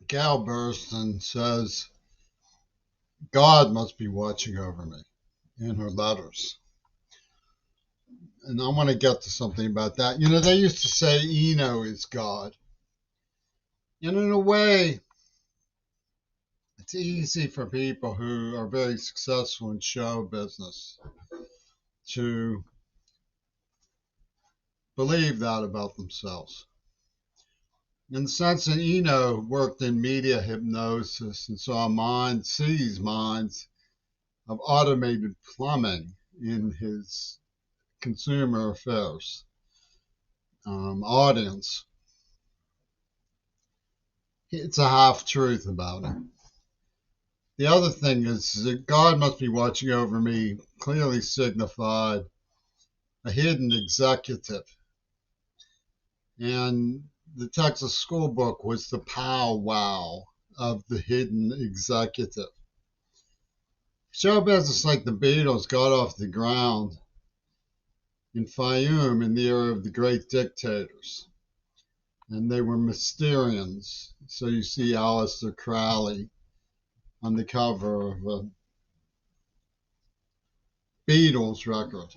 Gal Burston says, God must be watching over me in her letters. And I want to get to something about that. You know, they used to say Eno is God. And in a way, it's easy for people who are very successful in show business to believe that about themselves. In the sense that Eno worked in media hypnosis and saw sees minds of automated plumbing in his consumer affairs audience. It's a half truth about it. The other thing is that God must be watching over me clearly signified a hidden executive. And the Texas school book was the powwow of the hidden executive. Show business like the Beatles got off the ground in Fayoum in the era of the great dictators. And they were Mysterians. So you see Aleister Crowley on the cover of a Beatles record.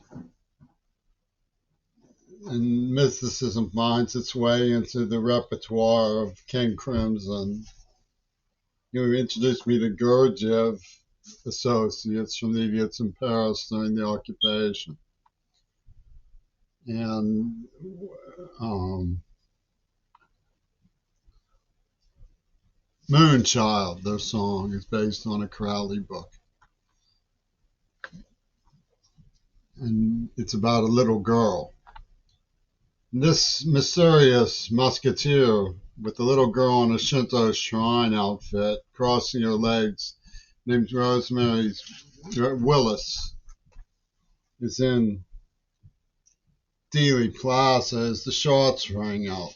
And mysticism finds its way into the repertoire of King Crimson. You introduced me to Gurdjieff associates from the Idiots in Paris during the occupation. And Moonchild, their song, is based on a Crowley book. And it's about a little girl. And this mysterious musketeer with the little girl in a Shinto shrine outfit, crossing her legs, named Rosemary Willis, is in Dealey Plaza as the shots rang out.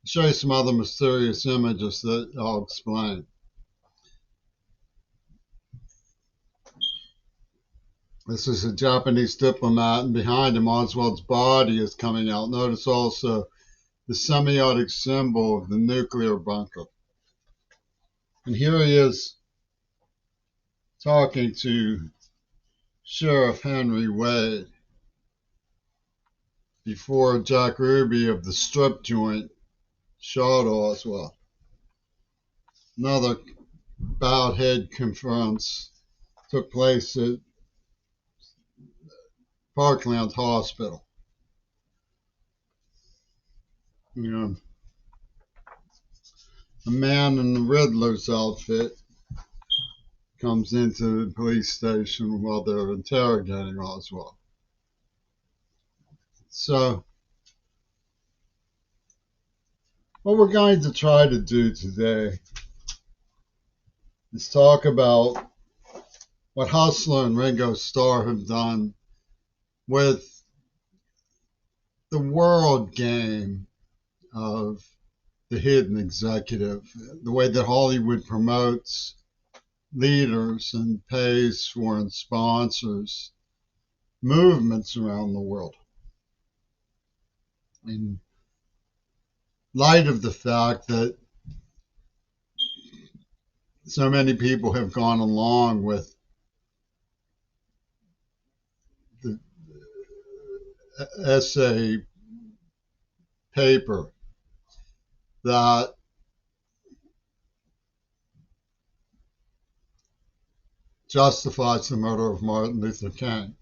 I'll show you some other mysterious images that I'll explain. This is a Japanese diplomat, and behind him, Oswald's body is coming out. Notice also the semiotic symbol of the nuclear bunker. And here he is talking to Sheriff Henry Wade before Jack Ruby of the strip joint shot Oswald. Another bowed head conference took place at Parkland Hospital. You know, a man in the Riddler's outfit comes into the police station while they're interrogating Oswald. So, what we're going to try to do today is talk about what Hustler and Ringo Starr have done with the world game of the hidden executive, the way that Hollywood promotes leaders and pays for and sponsors movements around the world. In light of the fact that so many people have gone along with the essay paper that justifies the murder of Martin Luther King.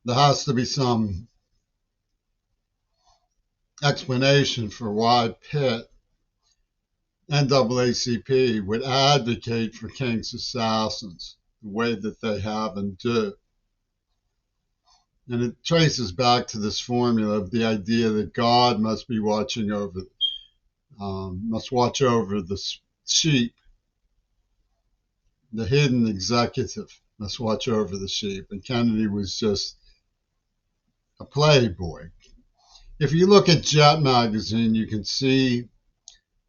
There has to be some explanation for why Pitt, NAACP, would advocate for King's assassins the way that they have and do. And it traces back to this formula of the idea that God must be watching over, must watch over the sheep. The hidden executive must watch over the sheep. And Kennedy was just a playboy. If you look at Jet magazine, you can see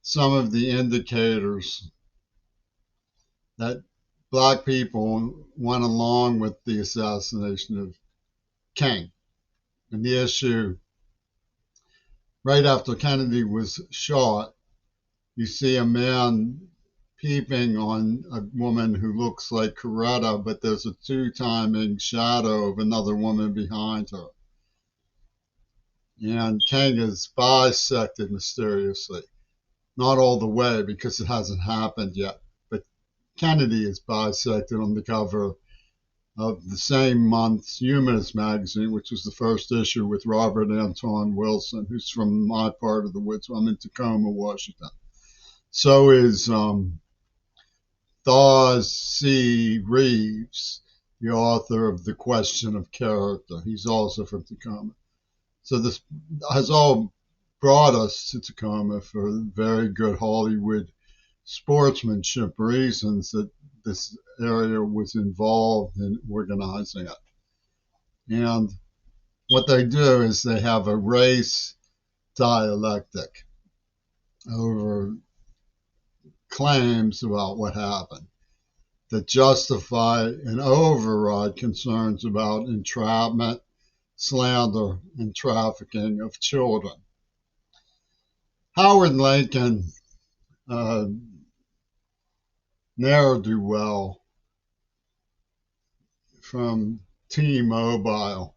some of the indicators that black people went along with the assassination of King. And the issue, right after Kennedy was shot, you see a man peeping on a woman who looks like Coretta, but there's a two-timing shadow of another woman behind her. And King is bisected mysteriously. Not all the way because it hasn't happened yet, but Kennedy is bisected on the cover of the same month's Humanist magazine, which was the first issue with Robert Anton Wilson, who's from my part of the woods. I'm in Tacoma, Washington. So is Dawes C. Reeves, the author of The Question of Character. He's also from Tacoma. So this has all brought us to Tacoma for very good Hollywood sportsmanship reasons that this area was involved in organizing it. And what they do is they have a race dialectic over claims about what happened that justify and override concerns about entrapment, slander, and trafficking of children. Howard Lincoln, ne'er-do-well from T-Mobile,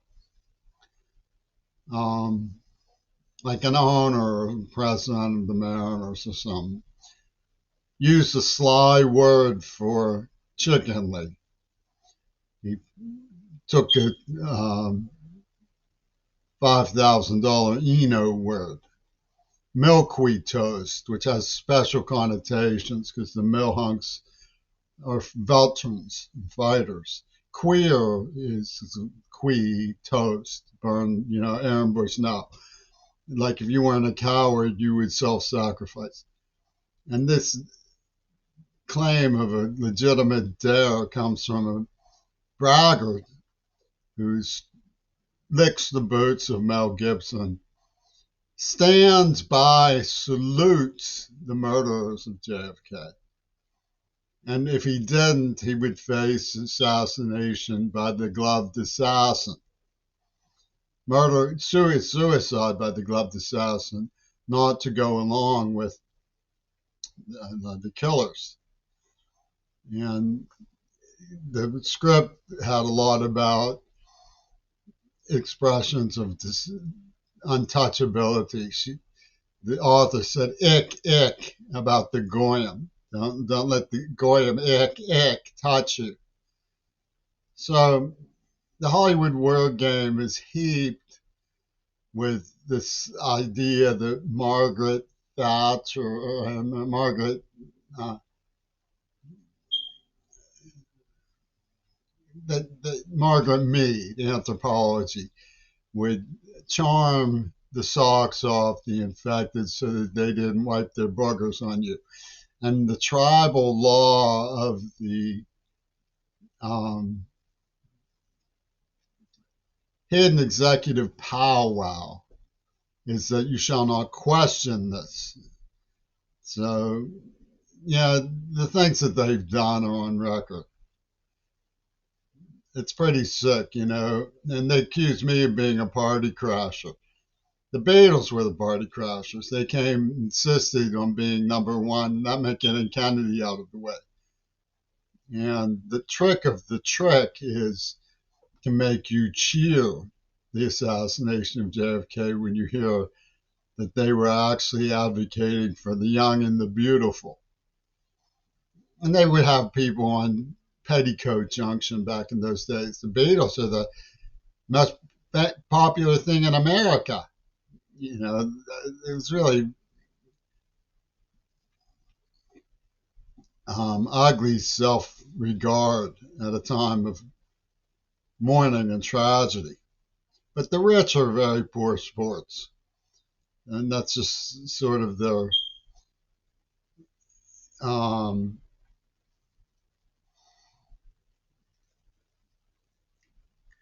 like an owner or president of the Mariners or something, used a sly word for chicken leg. He took a $5,000 Eno word, milkweed toast, which has special connotations because the mill hunks are veterans and fighters. Queer is quee toast, burn, Aaron Bush now. Like if you weren't a coward, you would self-sacrifice. And this claim of a legitimate dare comes from a braggart who licks the boots of Mel Gibson, stands by, salutes the murderers of JFK. And if he didn't, he would face assassination by the gloved assassin. Suicide by the gloved assassin, not to go along with the killers. And the script had a lot about expressions of untouchability. The author said, ick, about the goyim. Don't let the goyim, ick, touch you. So the Hollywood word game is heaped with this idea that Margaret Thatcher, that Margaret Mead, anthropology, would charm the socks off the infected so that they didn't wipe their boogers on you. And the tribal law of the hidden executive powwow is that you shall not question this. So, the things that they've done are on record. It's pretty sick, and they accuse me of being a party crasher. The Beatles were the party crashers. They insisted on being number one, not making Kennedy out of the way. And the trick of the trick is to make you cheer the assassination of JFK when you hear that they were actually advocating for the young and the beautiful. And they would have people on Petticoat Junction back in those days. The Beatles are the most popular thing in America. It was really ugly self-regard at a time of mourning and tragedy. But the rich are very poor sports. And that's just sort of their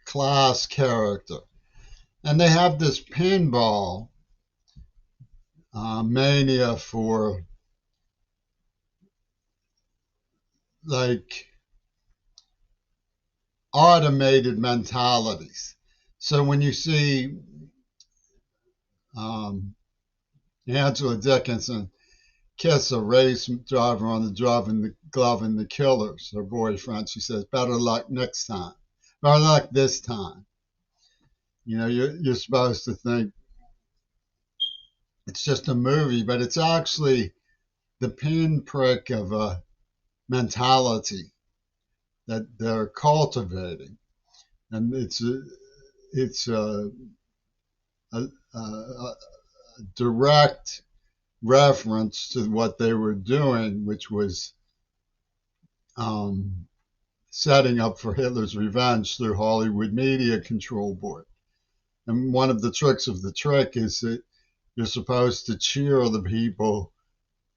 class character. And they have this pinball mania for like automated mentalities. So when you see Angela Dickinson kiss a race driver on the glove and the killers, her boyfriend. She says, better luck next time. Better luck this time. You know, you're supposed to think it's just a movie, but it's actually the pinprick of a mentality that they're cultivating. And it's a direct reference to what they were doing, which was um, setting up for Hitler's revenge through Hollywood Media Control Board. And one of the tricks of the trick is that you're supposed to cheer the people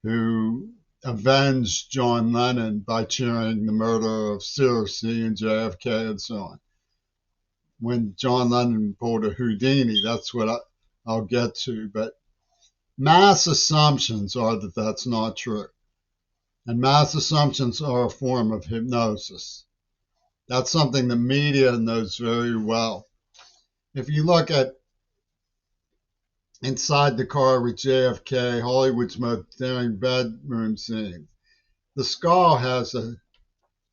who avenged John Lennon by cheering the murder of Searcy and JFK and so on. When John Lennon pulled a Houdini, that's what I'll get to. But mass assumptions are that that's not true. And mass assumptions are a form of hypnosis. That's something the media knows very well. If you look at Inside the Car with JFK, Hollywood's most daring bedroom scene, the skull has a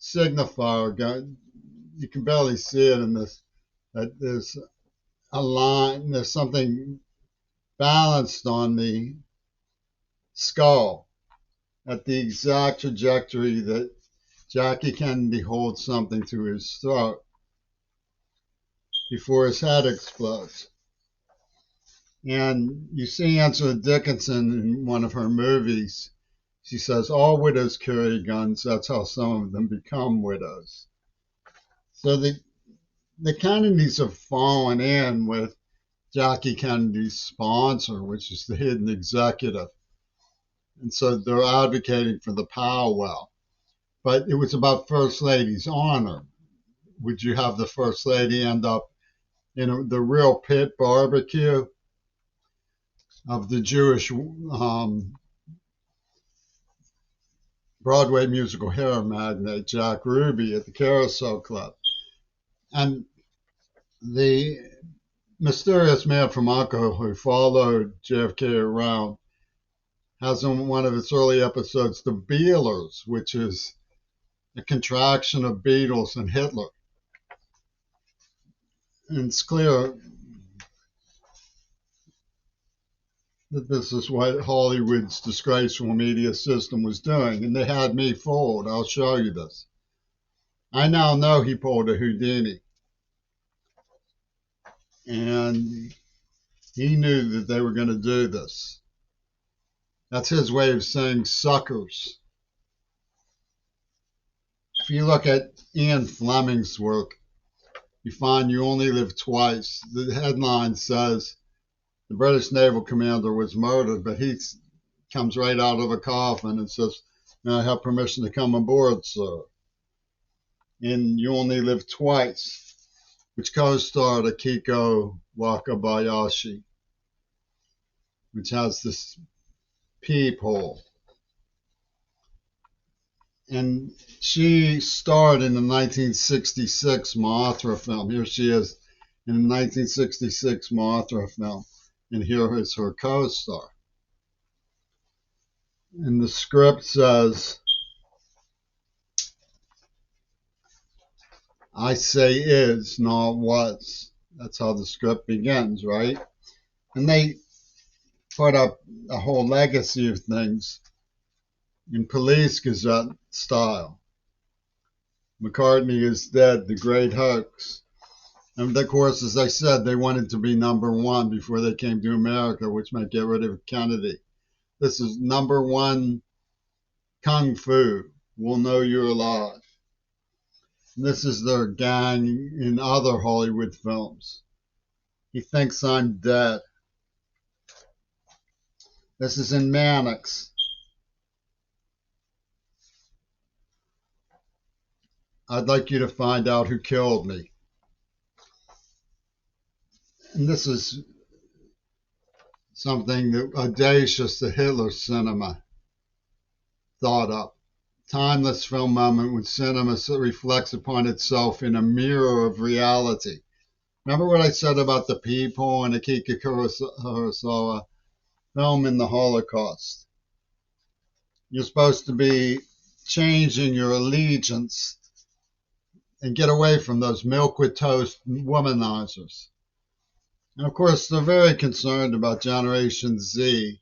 signifier gun. You can barely see it in this. That there's a line, there's something balanced on the skull at the exact trajectory that Jackie Kennedy holds something to his throat before his head explodes. And you see Angela Dickinson in one of her movies. She says, all widows carry guns. That's how some of them become widows. So the Kennedys have fallen in with Jackie Kennedy's sponsor, which is the hidden executive. And so they're advocating for the powwow. But it was about First Lady's honor. Would you have the First Lady end up in the real pit barbecue of the Jewish Broadway musical hair magnate Jack Ruby at the Carousel Club? And the mysterious man from Uncle who followed JFK around has in one of its early episodes the Bealers, which is a contraction of Beatles and Hitler. And it's clear that this is what Hollywood's disgraceful media system was doing. And they had me fooled. I'll show you this. I now know he pulled a Houdini. And he knew that they were going to do this. That's his way of saying suckers. If you look at Ian Fleming's work, you find you only live twice. The headline says the British naval commander was murdered, but he comes right out of a coffin and says, I have permission to come aboard, sir. And You Only Live Twice, which co-starred Akiko Wakabayashi, which has this peephole. And she starred in the 1966 Mothra film. Here she is in the 1966 Mothra film. And here is her co-star. And the script says, I say is, not was. That's how the script begins, right? And they put up a whole legacy of things in Police Gazette style. McCartney is dead, the great hoax. And of course, as I said, they wanted to be number one before they came to America, which meant get rid of Kennedy. This is number one kung fu. We'll know you're alive. And this is their gang in other Hollywood films. He thinks I'm dead. This is in Mannix. I'd like you to find out who killed me. And this is something that audacious the Hitler cinema thought up. Timeless film moment when cinema reflects upon itself in a mirror of reality. Remember what I said about the peephole and Akiko Kurosawa film in the Holocaust? You're supposed to be changing your allegiance and get away from those milk with toast womanizers. And of course, they're very concerned about Generation Z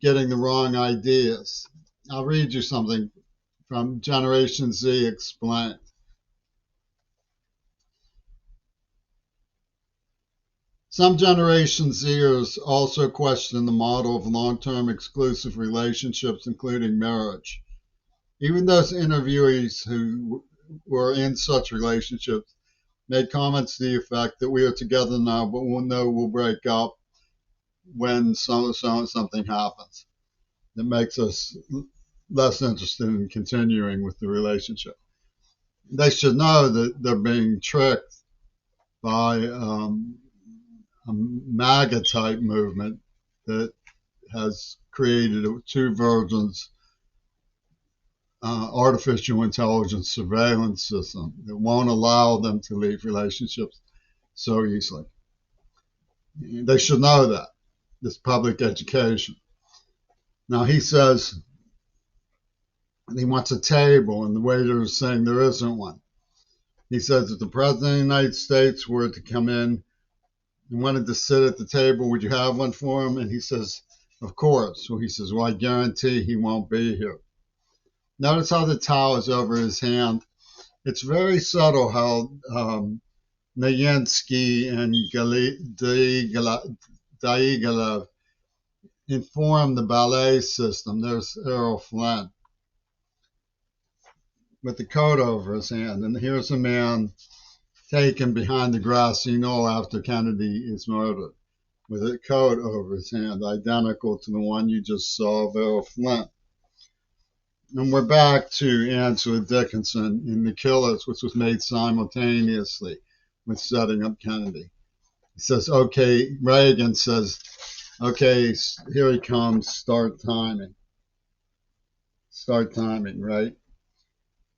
getting the wrong ideas. I'll read you something from Generation Z Explained. Some Generation Zers also question the model of long-term exclusive relationships, including marriage. Even those interviewees who were in such relationships made comments to the effect that we are together now, but we'll know we'll break up when something happens that makes us less interested in continuing with the relationship. They should know that they're being tricked by a MAGA type movement that has created two versions artificial intelligence surveillance system that won't allow them to leave relationships so easily. They should know that. This public education. Now he says he wants a table, and the waiter is saying there isn't one. He says if the President of the United States were to come in and wanted to sit at the table, would you have one for him? And he says, of course. So he says, well, I guarantee he won't be here. Notice how the towel is over his hand. It's very subtle how Nayensky and Daigilev informed the ballet system. There's Errol Flynn with the coat over his hand. And here's a man taken behind the grassy knoll after Kennedy is murdered with a coat over his hand, identical to the one you just saw of Errol Flynn. And we're back to Angela Dickinson in The Killers, which was made simultaneously with setting up Kennedy. He says, okay, Reagan says, okay, here he comes, start timing. Start timing, right?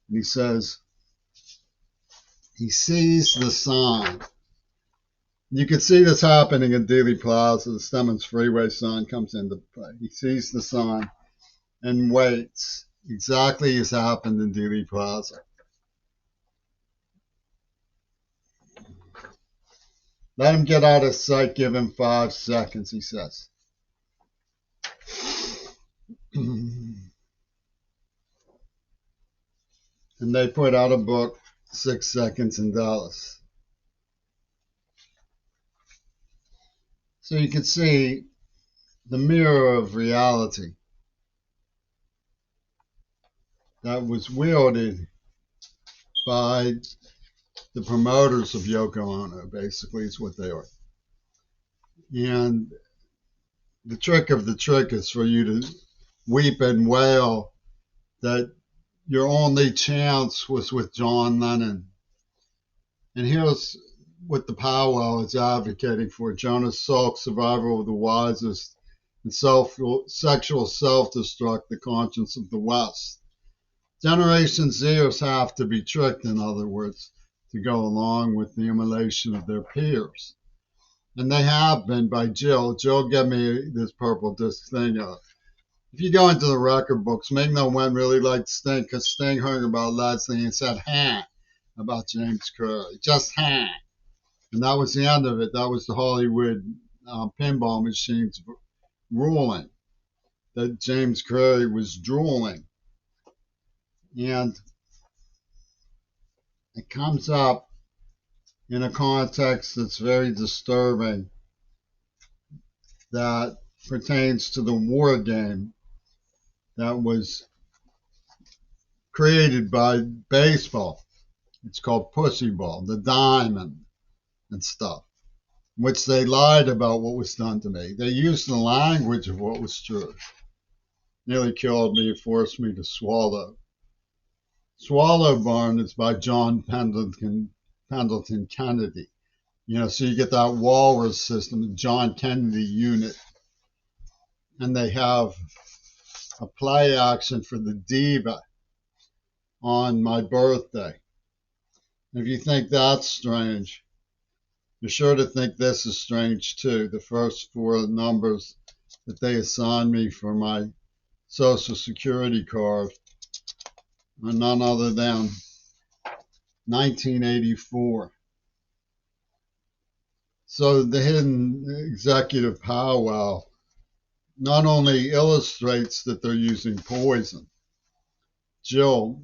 And he says, he sees the sign. You can see this happening in Dealey Plaza. The Stemmons Freeway sign comes into play. He sees the sign and waits. Exactly as happened in Dealey Plaza. Let him get out of sight. Give him 5 seconds, he says. And they put out a book, 6 Seconds in Dallas. So you can see the mirror of reality that was wielded by the promoters of Yoko Ono, basically, is what they are. And the trick of the trick is for you to weep and wail that your only chance was with John Lennon. And here's what the Powwow is advocating for. Jonas Salk, survival of the wisest, and sexual self-destruct, the conscience of the West. Generation Zers have to be tricked, in other words, to go along with the immolation of their peers. And they have been by Jill. Jill gave me this purple disc thing of. If you go into the record books, Make No One really liked Sting because Sting heard about Leslie and said, "Ha," about James Curry. Just ha. And that was the end of it. That was the Hollywood pinball machines ruling that James Curry was drooling. And it comes up in a context that's very disturbing that pertains to the war game that was created by baseball. It's called Pussy Ball, the diamond and stuff, which they lied about what was done to me. They used the language of what was true. Nearly killed me, forced me to swallow. Swallow Barn is by John Pendleton Kennedy. So you get that walrus system, the John Kennedy unit. And they have a play action for the diva on my birthday. If you think that's strange, you're sure to think this is strange too. The first 4 numbers that they assigned me for my Social Security card, none other than 1984. So the hidden executive powwow not only illustrates that they're using poison. Jill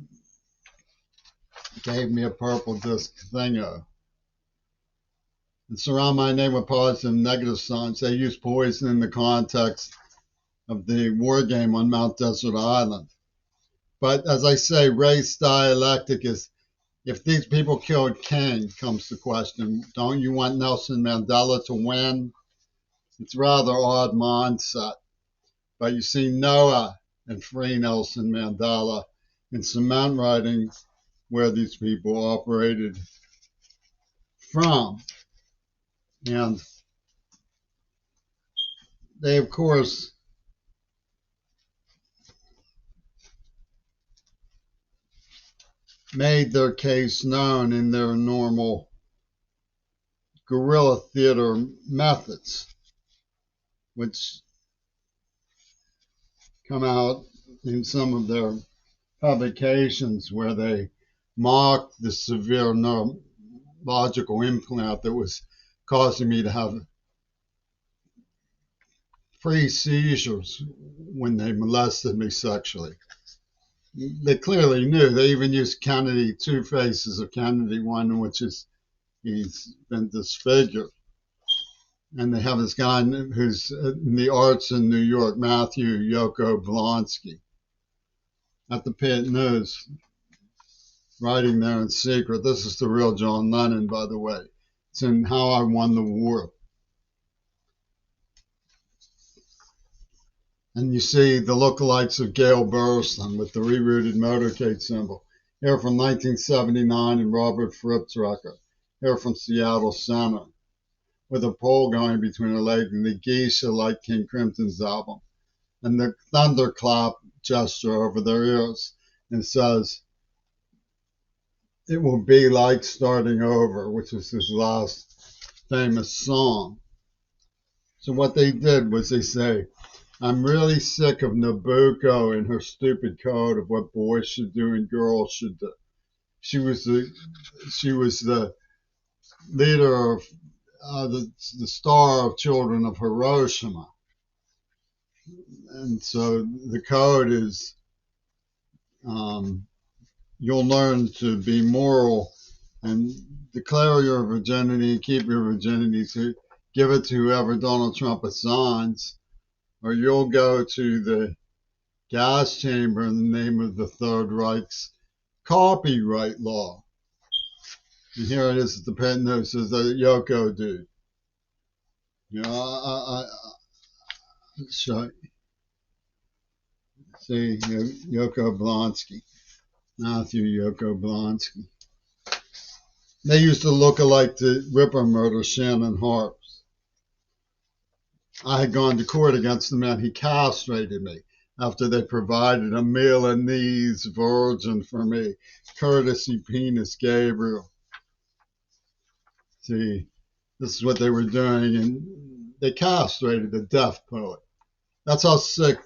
gave me a purple disc thingo. And surround my name with positive and negative signs. They use poison in the context of the war game on Mount Desert Island. But as I say, race dialectic is, if these people killed King, comes the question, don't you want Nelson Mandela to win? It's a rather odd mindset. But you see Noah and free Nelson Mandela in cement writing where these people operated from. And they, of course, made their case known in their normal guerrilla theater methods, which come out in some of their publications where they mocked the severe neurological implant that was causing me to have free seizures when they molested me sexually. They clearly knew. They even used Kennedy, two faces of Kennedy, one in which he's been disfigured. And they have this guy who's in the arts in New York, Matthew Yoko Blonsky, at the Pitt News, writing there in secret. This is the real John Lennon, by the way. It's in How I Won the War. And you see the lookalikes of Gail Burstyn with the rerouted motorcade symbol. Here from 1979 and Robert Fripp's record. Here from Seattle Center, with a pole going between her legs and the geisha like King Crimson's album. And the thunderclap gesture over their ears and says, it will be like starting over, which was his last famous song. So what they did was they say, I'm really sick of Nabucco and her stupid code of what boys should do and girls should do. She was the leader of the star of Children of Hiroshima. And so the code is you'll learn to be moral and declare your virginity, keep your virginity, to give it to whoever Donald Trump assigns, or you'll go to the gas chamber in the name of the Third Reich's copyright law. And here it is at the Pitt News, says the Yoko dude. You know, I show you. See, Yoko Blonsky, Matthew Yoko Blonsky. They used to look alike to Ripper murder Shannon Harps. I had gone to court against the man. He castrated me after they provided a Milanese virgin for me, courtesy penis Gabriel. See, this is what they were doing, and they castrated a deaf poet. That's how sick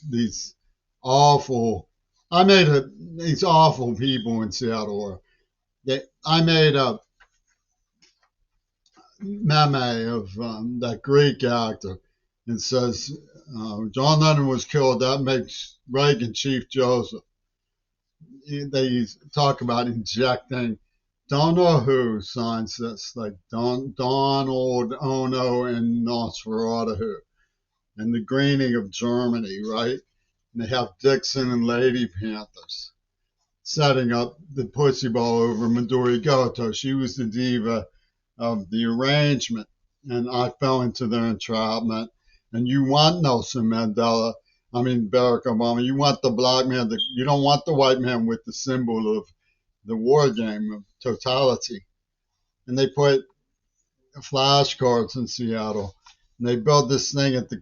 these awful, these awful people in Seattle were. I made a meme of that Greek actor. It says, John Lennon was killed. That makes Reagan Chief Joseph. They talk about injecting, don't know who signs this, like Donald Ono and Nosferatu, and the greening of Germany, right? And they have Dixon and Lady Panthers setting up the pussy ball over Midori Goto. She was the diva of the arrangement, and I fell into their entrapment. And you want Nelson Mandela, Barack Obama, you want the black man, you don't want the white man with the symbol of the war game of totality. And they put flashcards in Seattle, and they built this thing at the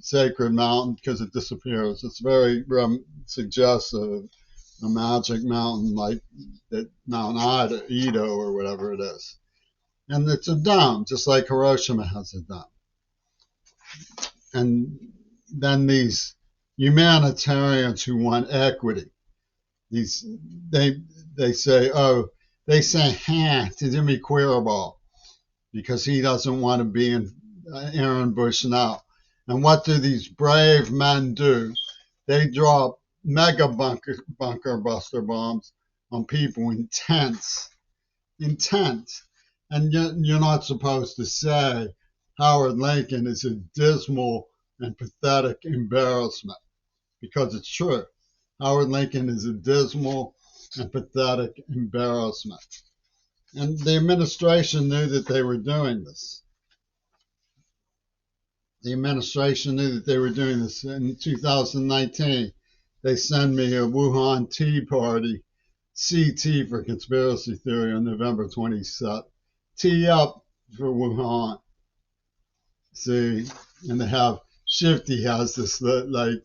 Sacred Mountain because it disappears. It's very suggestive, a magic mountain like that Mount Ido or whatever it is. And it's a dome, just like Hiroshima has a dome. And then these humanitarians who want equity. These they they say, oh, they say to Jimmy Quirball because he doesn't want to be in Aaron Bush now. And what do these brave men do? They drop mega bunker buster bombs on people in tents. And you're not supposed to say Howard Lincoln is a dismal and pathetic embarrassment because it's true. Howard Lincoln is a dismal and pathetic embarrassment. And the administration knew that they were doing this. The administration knew that they were doing this. In 2019, they sent me a Wuhan Tea Party, CT for conspiracy theory on November 27th. Tee up for Wuhan. See, and they have, Shifty has this like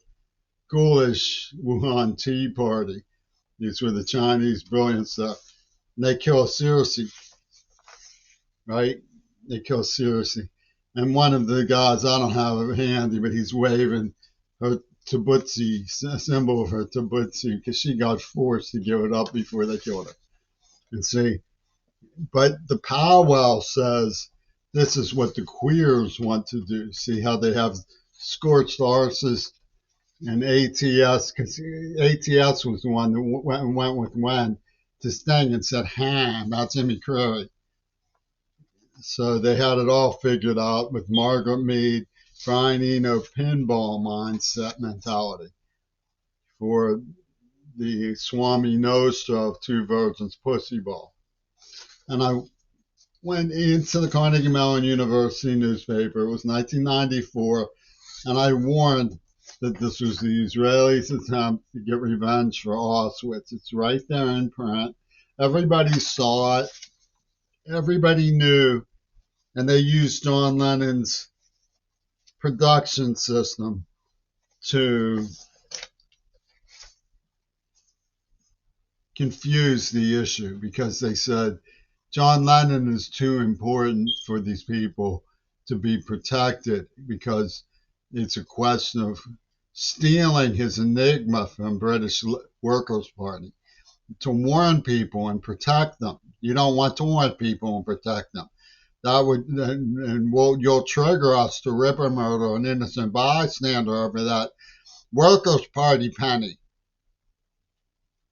ghoulish Wuhan Tea Party. These were the Chinese brilliant stuff. And they kill seriously, right? They kill seriously. And one of the guys, I don't have it handy, but he's waving her tabutsi, a symbol of her tabutsi, because she got forced to give it up before they killed her. And see, but the powwow says this is what the queers want to do. See how they have scorched arses and ATS, because ATS was the one that went with Wen to Sting and said, about Jimmy Curry. So they had it all figured out with Margaret Mead, Brian Eno pinball mindset mentality for the Swami Nostra of Two Virgins Pussy Ball. And I went into the Carnegie Mellon University newspaper. It was 1994, and I warned that this was the Israelis' attempt to get revenge for Auschwitz. It's right there in print. Everybody saw it. Everybody knew. And they used John Lennon's production system to confuse the issue because they said John Lennon is too important for these people to be protected because it's a question of stealing his enigma from British Workers' Party to warn people and protect them. You don't want to warn people and protect them. That would, and you'll trigger us to rip or murder an innocent bystander over that Workers' Party penny.